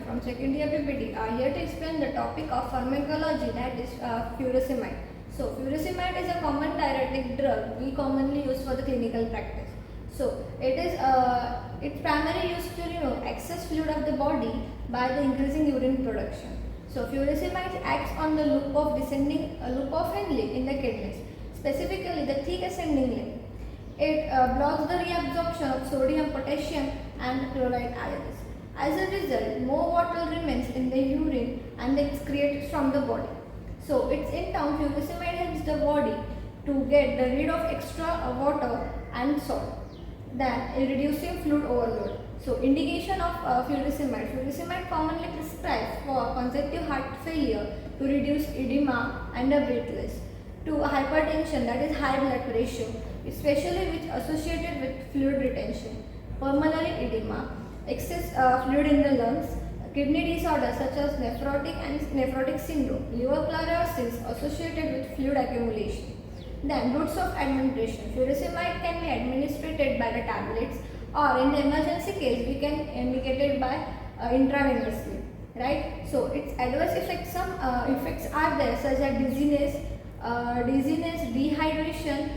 from second year PPT are here to explain the topic of pharmacology, that is furosemide. So furosemide is a common diuretic drug we commonly use for the clinical practice. So it's primarily used to remove excess fluid of the body by the increasing urine production. So furosemide acts on the loop of Henle in the kidneys, specifically the thick ascending limb. It blocks the reabsorption of sodium, potassium and chloride ions. As a result, more water remains in the urine and it's created from the body. So it's in turn, furosemide helps the body to get rid of extra water and salt, then reducing fluid overload. So indication of furosemide. Furosemide commonly prescribed for congestive heart failure to reduce edema and a breathless, to hypertension, that is high blood pressure, especially which associated with fluid retention, pulmonary edema, excess fluid in the lungs, kidney disorders such as nephrotic syndrome, liver chlorosis associated with fluid accumulation. Then routes of administration. Furosemide can be administered by the tablets, or in the emergency case we can indicate it by intravenously, right? So its adverse effects, some effects are there such as dizziness, dehydration,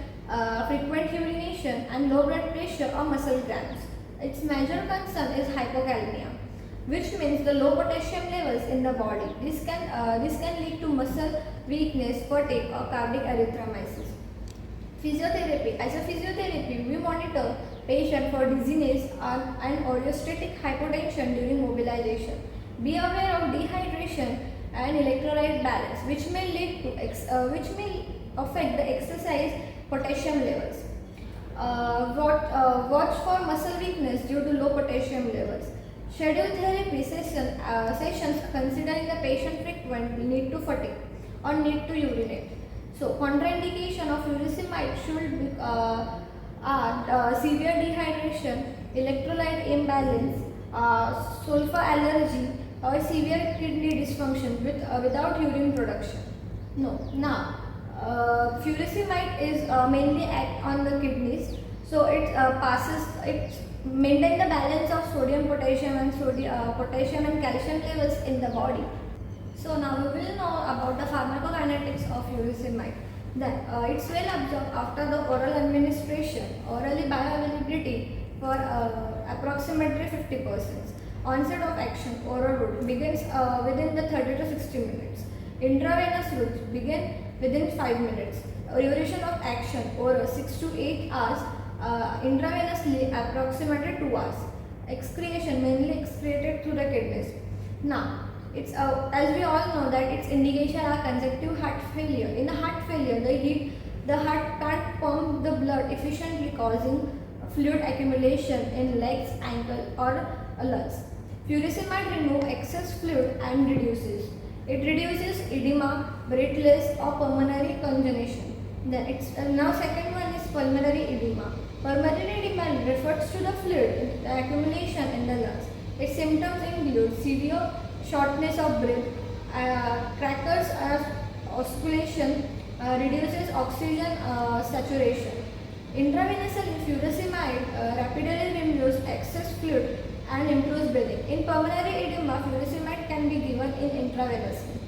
frequent urination and low blood pressure or muscle cramps. Its major concern is hypokalemia, which means the low potassium levels in the body. This can lead to muscle weakness, fatigue or cardiac arrhythmias. Physiotherapy. As a physiotherapy, we monitor patient for dizziness and orthostatic hypotension during mobilization. Be aware of dehydration and electrolyte balance, which may affect the exercise potassium levels. Watch for muscle weakness due to low potassium levels. Schedule therapy sessions considering the patient frequent need to fatigue or need to urinate. So contraindication of furosemide should be severe dehydration, electrolyte imbalance, sulfur allergy or severe kidney dysfunction without urine production. Furosemide is mainly act on the kidneys, so it maintain the balance of sodium, potassium and calcium levels in the body. So now we will know about the pharmacokinetics of furosemide. Then it's well absorbed after the oral administration, orally bioavailability for approximately 50%. Onset of action, oral route begins within the 30 to 60 minutes. Intravenous routes begin within 5 minutes. Duration of action, oral 6 to 8 hours, intravenously approximately 2 hours. Excretion mainly excreted through the kidneys. Now, it's as we all know that its indication are congestive heart failure. In the heart failure, the heart can't pump the blood efficiently, causing fluid accumulation in legs, ankle or lungs. Furosemide removes excess fluid and reduces. It reduces edema, breathless or pulmonary congestion. Then now second one is pulmonary edema. Pulmonary edema refers to the fluid accumulation in the lungs. Its symptoms include severe shortness of breath, crackers oscillation, reduces oxygen saturation. Intravenously, furosemide rapidly removes excess fluid and improves breathing. In pulmonary edema, furosemide can be given intravenously.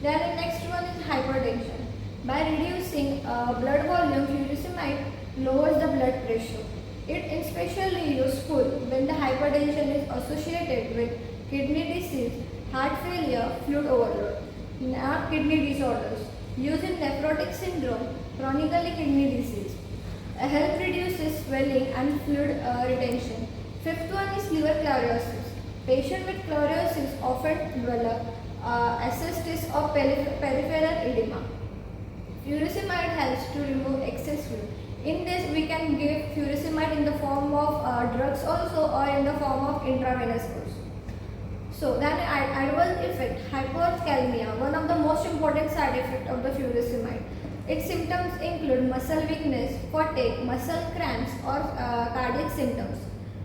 Then the next one is hypertension. By reducing blood volume, furosemide lowers the blood pressure. It is especially useful when the hypertension is associated with kidney disease, heart failure, fluid overload, or kidney disorders. Used in nephrotic syndrome, chronic kidney disease. Help reduces swelling and fluid retention. Fifth one is liver chlorosis. Patients with chlorosis often develop ascites or peripheral edema. Furosemide helps to remove excess fluid. In this, we can give furosemide in the form of drugs also, or in the form of intravenous also. So then adverse effect, hypokalemia, one of the most important side effects of the furosemide. Its symptoms include muscle weakness, fatigue, muscle cramps or cardiac symptoms.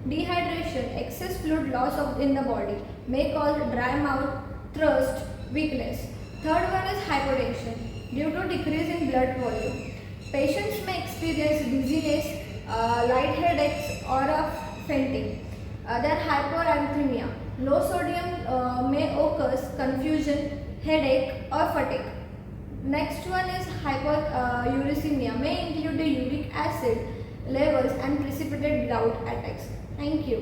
Dehydration, excess fluid loss in the body may cause dry mouth, thirst, weakness. Third one is hypotension due to decrease in blood volume. Patients may experience dizziness, light headaches or fainting. Then hyperarrhythmia, low sodium may occur confusion, headache or fatigue. Next one is hyperuricemia, may include the uric acid levels and precipitate gout attacks. Thank you.